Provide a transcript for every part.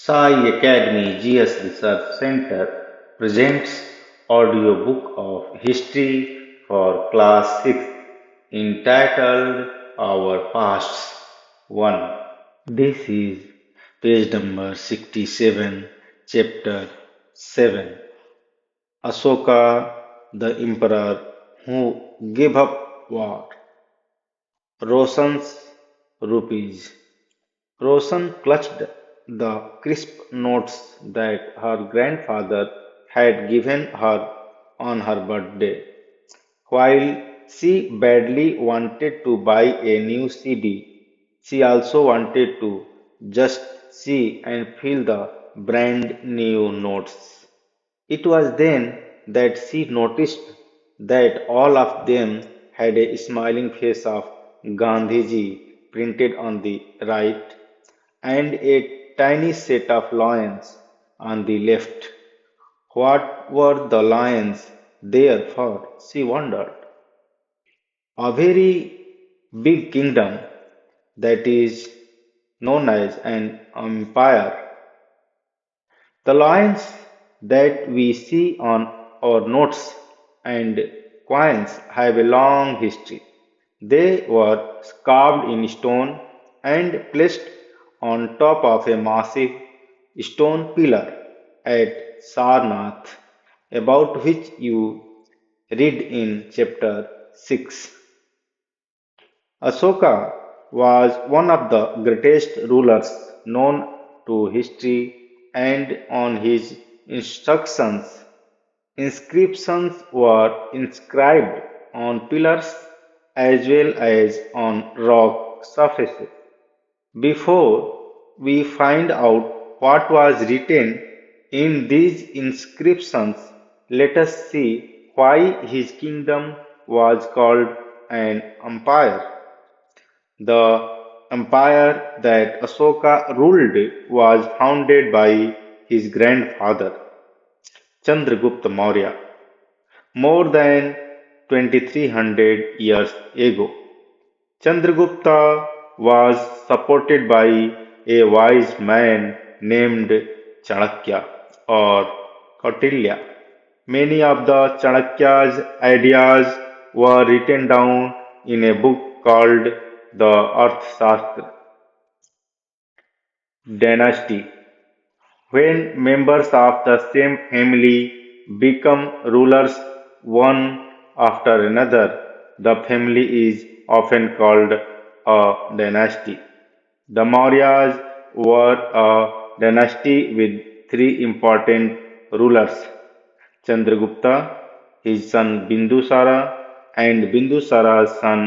Sciacademy GS Research Center presents audiobook of history for class 6 entitled Our Pasts 1. This is page number 67, chapter 7. Ashoka, the emperor who gave up war. Roshan's rupees. Roshan clutched the crisp notes that her grandfather had given her on her birthday. While she badly wanted to buy a new CD, she also wanted to just see and feel the brand new notes. It was then that she noticed that all of them had a smiling face of Gandhiji printed on the right and a tiny set of lions on the left. What were the lions there for? She wondered. A very big kingdom that is known as an empire. The lions that we see on our notes and coins have a long history. They were carved in stone and placed on top of a massive stone pillar at Sarnath, about which you read in chapter 6. Ashoka was one of the greatest rulers known to history, and on his instructions, inscriptions were inscribed on pillars as well as on rock surfaces. Before we find out what was written in these inscriptions, let us see why his kingdom was called an empire. The empire that Ashoka ruled was founded by his grandfather, Chandragupta Maurya, more than 2300 years ago. Chandragupta was supported by a wise man named Chanakya or Kautilya. Many of the Chanakya's ideas were written down in a book called the Arthashastra dynasty. When members of the same family become rulers one after another, the family is often called a dynasty. The Mauryas were a dynasty with three important rulers: Chandragupta, his son Bindusara, and Bindusara's son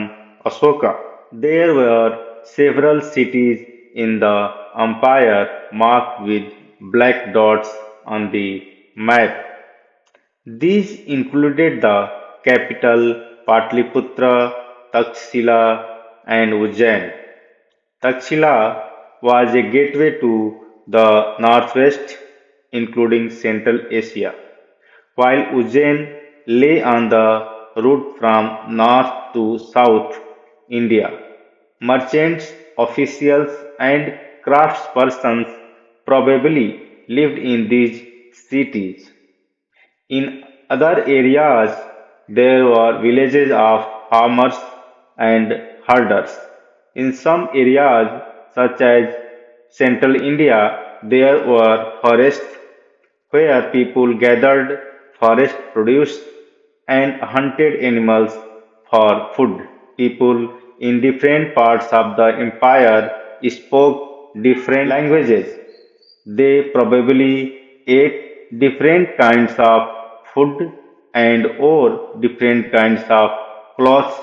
Ashoka. There were several cities in the empire marked with black dots on the map. These included the capital Patliputra, Takshila, and Ujjain. Takshila was a gateway to the northwest, including Central Asia, while Ujjain lay on the route from north to south India. Merchants, officials, and craftspersons probably lived in these cities. In other areas, there were villages of farmers and herders. In some areas, such as central India, there were forests where people gathered forest produce and hunted animals for food. People in different parts of the empire spoke different languages. They probably ate different kinds of food and wore different kinds of clothes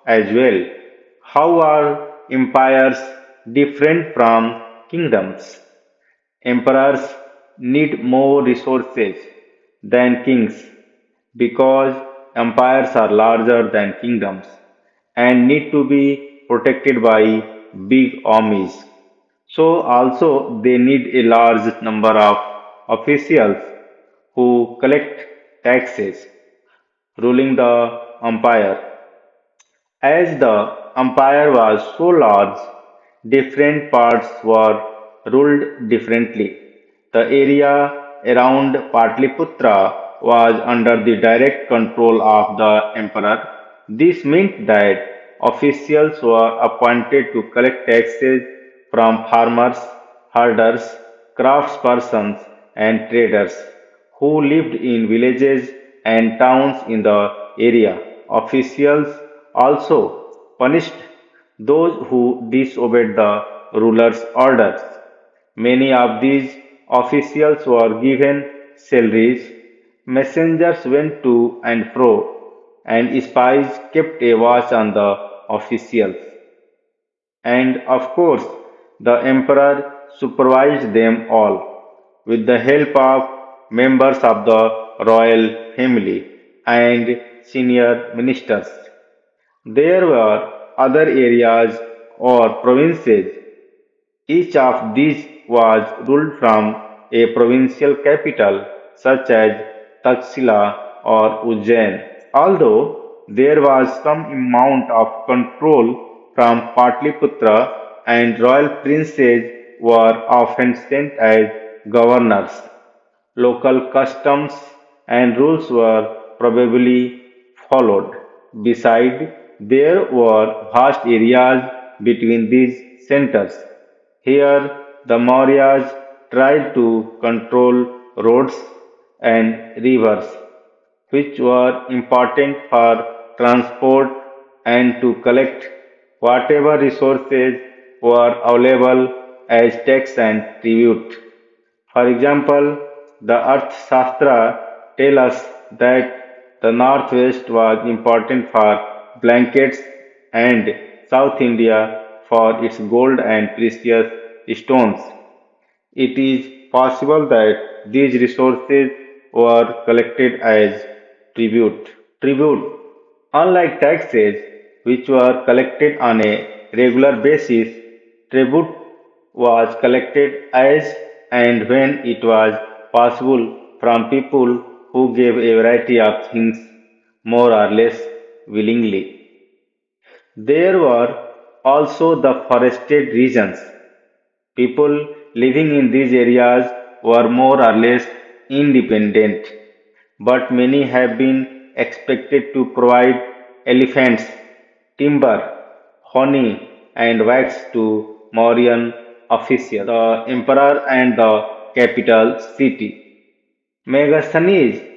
as well. How are empires different from kingdoms? Emperors need more resources than kings because empires are larger than kingdoms and need to be protected by big armies. So, also, they need a large number of officials who collect taxes, ruling the empire. As the empire was so large, different parts were ruled differently. The area around Patliputra was under the direct control of the emperor. This meant that officials were appointed to collect taxes from farmers, herders, craftspersons, and traders who lived in villages and towns in the area. Officials also punished those who disobeyed the ruler's orders. Many of these officials were given salaries, messengers went to and fro, and spies kept a watch on the officials. And of course, the emperor supervised them all with the help of members of the royal family and senior ministers. There were other areas or provinces. Each of these was ruled from a provincial capital such as Taxila or Ujjain. Although there was some amount of control from Patliputra, and royal princes were often sent as governors. Local customs and rules were probably followed. Besides, there were vast areas between these centers. Here, the Mauryas tried to control roads and rivers, which were important for transport and to collect whatever resources were available as tax and tribute. For example, the Arthashastra tell us that the northwest was important for blankets and South India for its gold and precious stones. It is possible that these resources were collected as tribute. Tribute, unlike taxes, which were collected on a regular basis, tribute was collected as and when it was possible from people who gave a variety of things more or less willingly. There were also the forested regions. People living in these areas were more or less independent, but many have been expected to provide elephants, timber, honey, and wax to Mauryan officials, the emperor, and the capital city. Megasthenes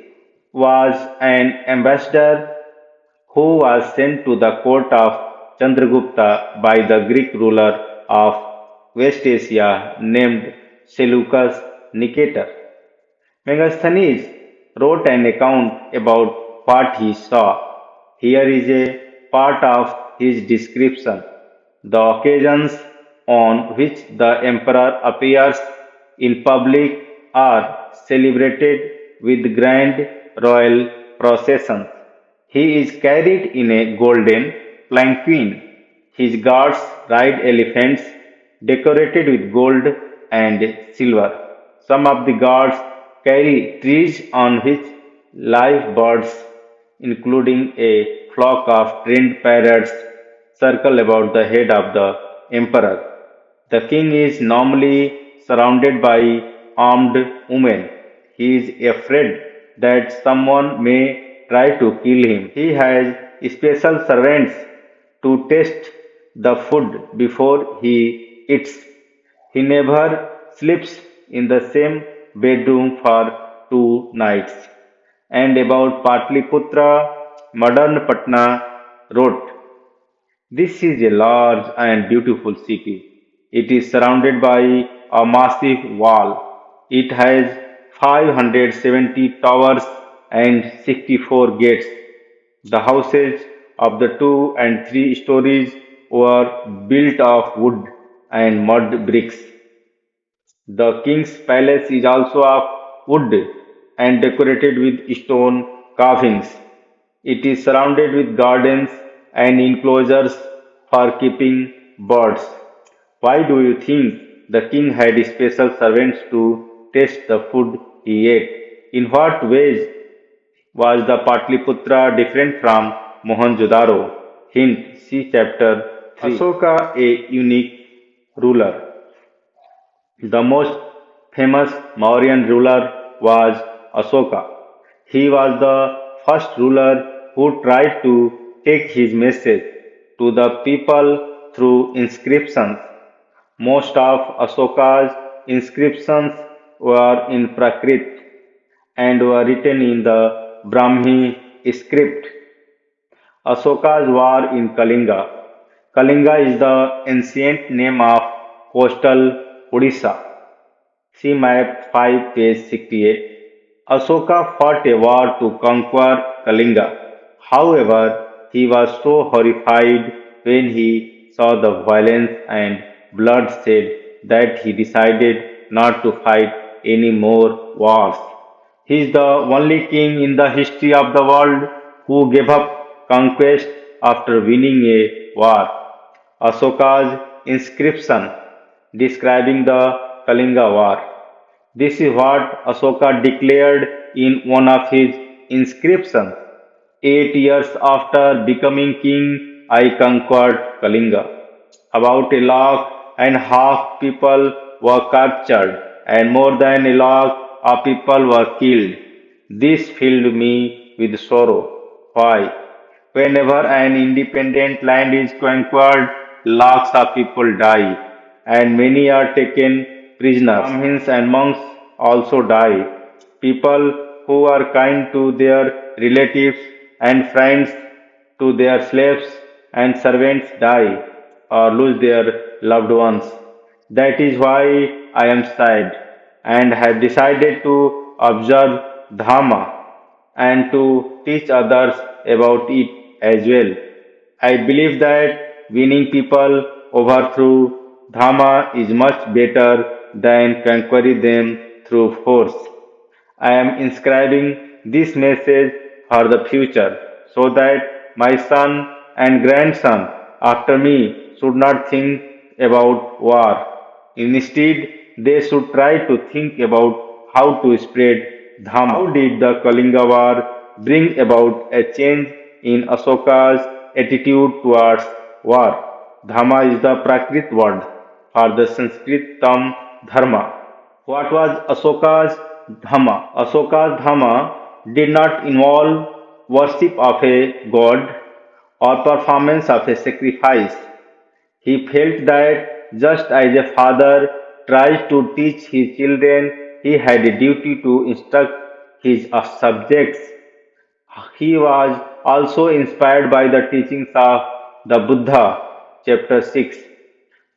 was an ambassador who was sent to the court of Chandragupta by the Greek ruler of West Asia named Seleucus Nicator. Megasthenes wrote an account about what he saw. Here is a part of his description. The occasions on which the emperor appears in public are celebrated with grand royal processions. He is carried in a golden palanquin. His guards ride elephants decorated with gold and silver. Some of the guards carry trees on which live birds, including a flock of trained parrots, circle about the head of the emperor. The king is normally surrounded by armed women. He is afraid that someone may try to kill him. He has special servants to taste the food before he eats. He never sleeps in the same bedroom for 2 nights. And about Patliputra, modern Patna wrote, this is a large and beautiful city. It is surrounded by a massive wall. It has 570 towers and 64 gates. The houses of the 2 and 3 stories were built of wood and mud bricks. The king's palace is also of wood and decorated with stone carvings. It is surrounded with gardens and enclosures for keeping birds. Why do you think the king had special servants to taste the food he ate? In what ways was the Patliputra different from Mohenjo-daro? Hint, see chapter 3. Ashoka, a unique ruler. The most famous Mauryan ruler was Ashoka. He was the first ruler who tried to take his message to the people through inscriptions. Most of Ashoka's inscriptions were in Prakrit and were written in the Brahmi script. Ashoka's war in Kalinga. Kalinga is the ancient name of coastal Odisha. See map 5, page 68. Ashoka fought a war to conquer Kalinga. However, he was so horrified when he saw the violence and bloodshed that he decided not to fight any more wars. He is the only king in the history of the world who gave up conquest after winning a war. Ashoka's inscription describing the Kalinga War. This is what Ashoka declared in one of his inscriptions. 8 years after becoming king, I conquered Kalinga. About a lakh and a half people were captured, and more than a lakh of people were killed. This filled me with sorrow. Why? Whenever an independent land is conquered, lakhs of people die, and many are taken prisoners. Brahmins and monks also die. People who are kind to their relatives and friends, to their slaves and servants die or lose their loved ones. That is why I am sad and have decided to observe Dhamma and to teach others about it as well. I believe that winning people over through Dhamma is much better than conquering them through force. I am inscribing this message for the future so that my son and grandson after me should not think about war. Instead, they should try to think about how to spread Dhamma. How did the Kalinga War bring about a change in Ashoka's attitude towards war? Dhamma is the Prakrit word for the Sanskrit term dharma. What was Ashoka's Dhamma? Ashoka's Dhamma did not involve worship of a god or performance of a sacrifice. He felt that just as a father tries to teach his children, he had a duty to instruct his subjects. He was also inspired by the teachings of the Buddha, chapter 6.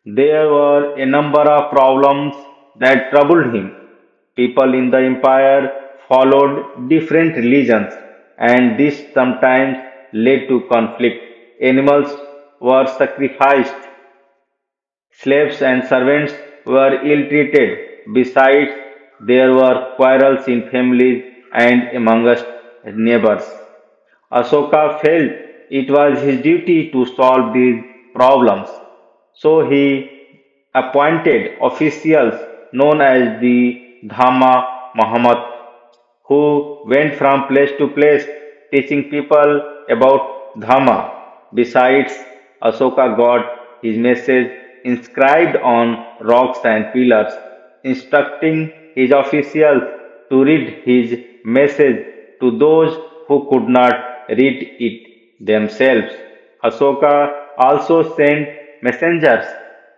There were a number of problems that troubled him. People in the empire followed different religions, and this sometimes led to conflict. Animals were sacrificed, slaves and servants were ill treated. Besides, there were quarrels in families and amongst neighbors. Ashoka felt it was his duty to solve these problems, so he appointed officials known as the Dhamma Muhammad who went from place to place teaching people about Dhamma. Besides, Ashoka got his message inscribed on rocks and pillars, instructing his officials to read his message to those who could not read it themselves. Ashoka also sent messengers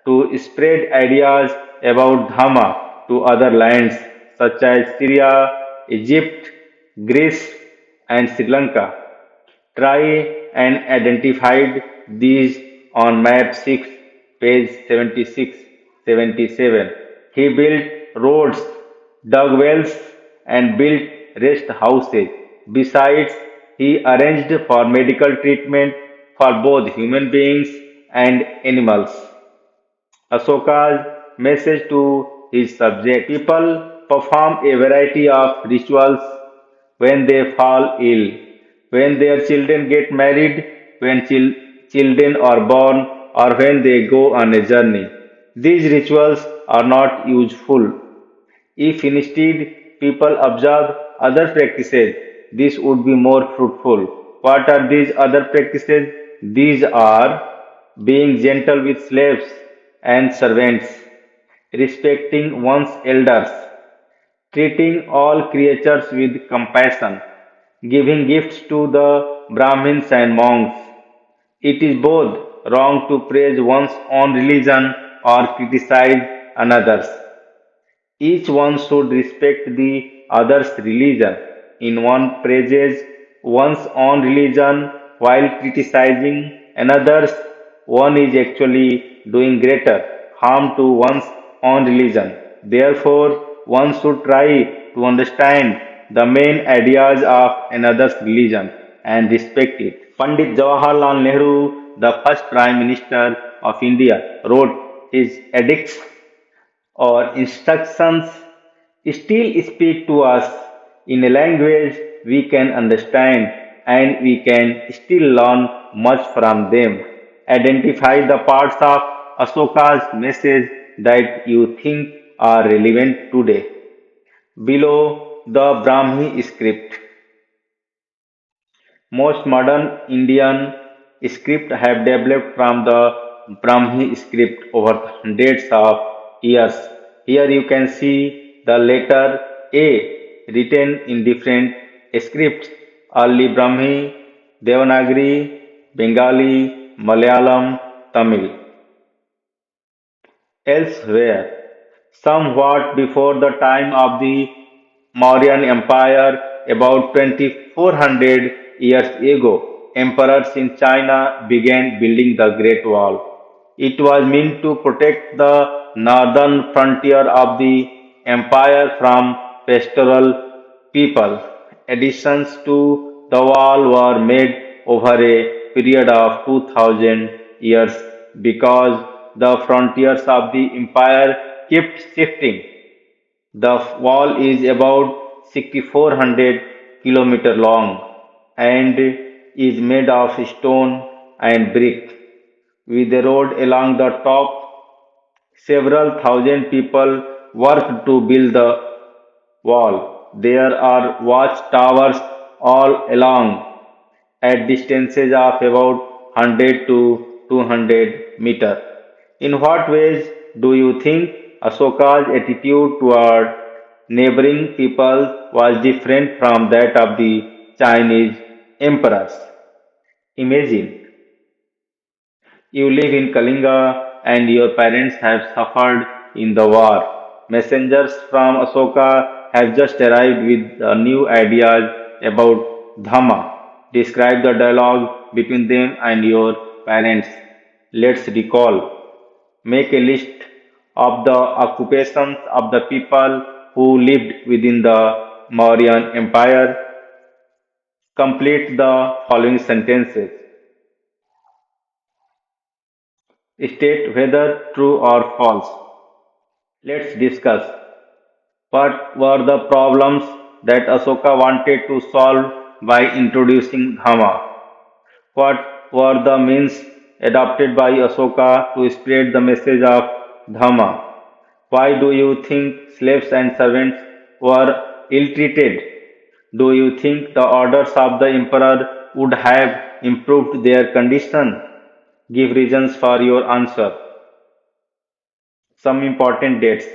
to spread ideas about Dhamma to other lands such as Syria, Egypt, Greece, and Sri Lanka. Try and identified these on map 6, page 76, 77. He built roads, dug wells, and built rest houses. Besides, he arranged for medical treatment for both human beings and animals. Ashoka's message to his subject. People perform a variety of rituals when they fall ill, when their children get married, when children are born, or when they go on a journey. These rituals are not useful. If instead people observe other practices, this would be more fruitful. What are these other practices? These are being gentle with slaves and servants, respecting one's elders, treating all creatures with compassion, giving gifts to the Brahmins and monks. It is both wrong to praise one's own religion or criticize another's. Each one should respect the other's religion. In one praises one's own religion while criticizing another's, one is actually doing greater harm to one's own religion. Therefore, one should try to understand the main ideas of another's religion and respect it. Pandit Jawaharlal Nehru, the first Prime Minister of India, wrote his edicts or instructions still speak to us in a language we can understand and we can still learn much from them. Identify the parts of Ashoka's message that you think are relevant today. Below the Brahmi script, most modern Indian scripts have developed from the Brahmi script over hundreds of years. Here you can see the letter A written in different scripts: early Brahmi, Devanagari, Bengali, Malayalam, Tamil. Elsewhere, somewhat before the time of the Mauryan Empire, about 2400 years ago, emperors in China began building the Great Wall. It was meant to protect the northern frontier of the empire from pastoral people. Additions to the wall were made over a period of 2000 years because the frontiers of the empire kept shifting. The wall is about 6400 km long and is made of stone and brick with a road along the top. Several thousand people worked to build the wall. There are watchtowers all along at distances of about 100 to 200 meter. In what ways do you think Ashoka's attitude toward neighboring people was different from that of the Chinese emperors? Imagine you live in Kalinga and your parents have suffered in the war. Messengers from Ashoka have just arrived with new ideas about Dhamma. Describe the dialogue between them and your parents. Let's recall. Make a list of the occupations of the people who lived within the Mauryan Empire. Complete the following sentences. State whether true or false. Let's discuss. What were the problems that Ashoka wanted to solve by introducing Dhamma? What were the means adopted by Ashoka to spread the message of Dhamma? Why do you think slaves and servants were ill treated? Do you think the orders of the emperor would have improved their condition? Give reasons for your answer. Some important dates.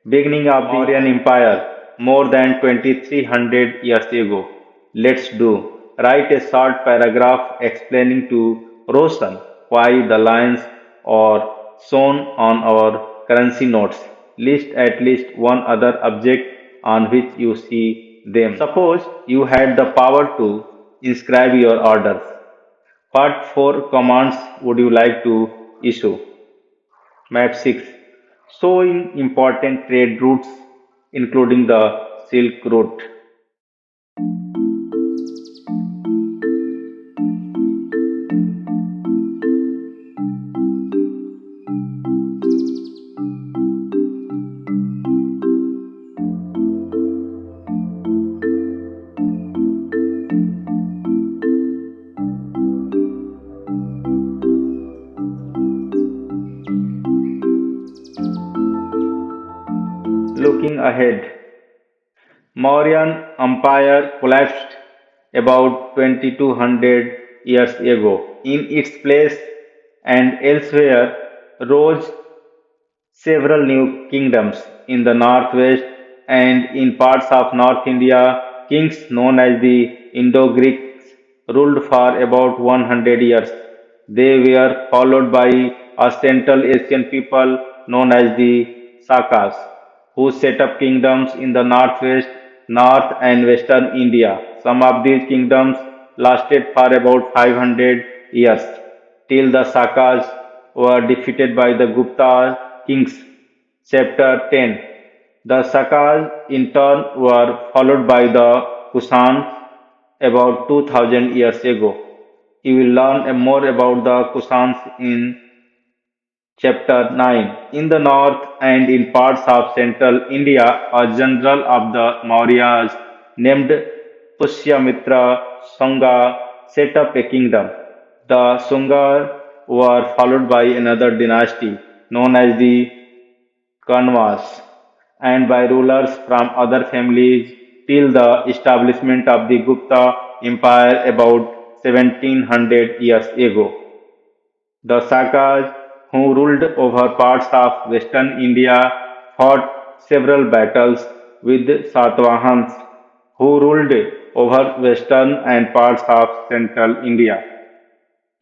Beginning of the Mauryan Empire, more than 2300 years ago. Let's do. Write a short paragraph explaining to Roshan why the lions are shown on our currency notes. List at least one other object on which you see them. Suppose you had the power to inscribe your orders. What four commands would you like to issue? Map 6. Showing important trade routes including the Silk Route. Looking ahead, Mauryan Empire collapsed about 2200 years ago. In its place and elsewhere rose several new kingdoms in the northwest. and in parts of North India, kings known as the Indo-Greeks ruled for about 100 years. They were followed by a Central Asian people known as the Sakas, who set up kingdoms in the northwest, north, and western India. Some of these kingdoms lasted for about 500 years, till the Sakas were defeated by the Gupta kings. Chapter 10. The Sakas in turn were followed by the Kusans about 2000 years ago. You will learn more about the Kusans in Chapter 9. In the north and in parts of central India, a general of the Mauryas named Pushyamitra Sanga set up a kingdom. The Sunga were followed by another dynasty known as the Kanwas and by rulers from other families till the establishment of the Gupta Empire about 1700 years ago. The Sakas, who ruled over parts of western India, fought several battles with Satvahans, who ruled over western and parts of central India.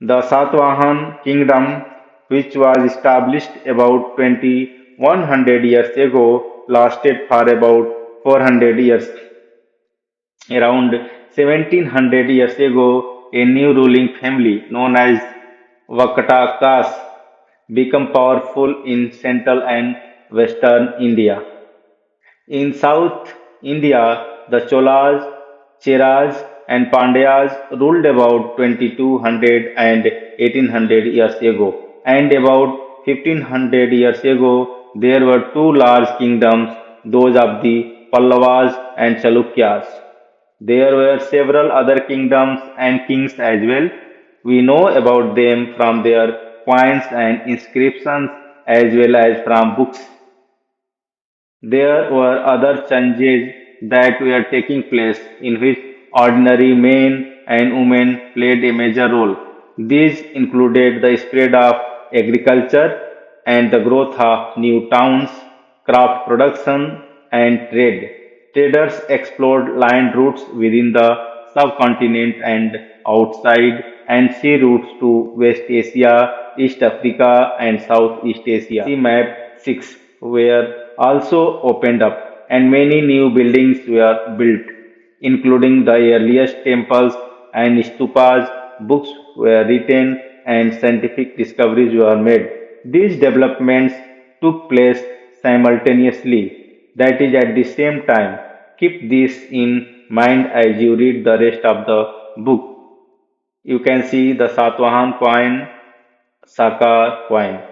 The Satvahan kingdom, which was established about 2100 years ago, lasted for about 400 years. Around 1700 years ago, a new ruling family known as Vakatakas became powerful in central and western India. In South India, the Cholas, Cheras, and Pandyas ruled about 2200 and 1800 years ago, and about 1500 years ago, there were two large kingdoms, those of the Pallavas and Chalukyas. There were several other kingdoms and kings as well. We know about them from their coins and inscriptions as well as from books. There were other changes that were taking place in which ordinary men and women played a major role. These included the spread of agriculture and the growth of new towns, craft production, and trade. Traders explored land routes within the subcontinent and outside, and sea routes to West Asia, East Africa, and Southeast Asia. See map 6 were also opened up, and many new buildings were built, including the earliest temples and stupas. Books were written, and scientific discoveries were made. These developments took place simultaneously, that is, at the same time. Keep this in mind as you read the rest of the book. You can see the Satwahan coin, Saka coin.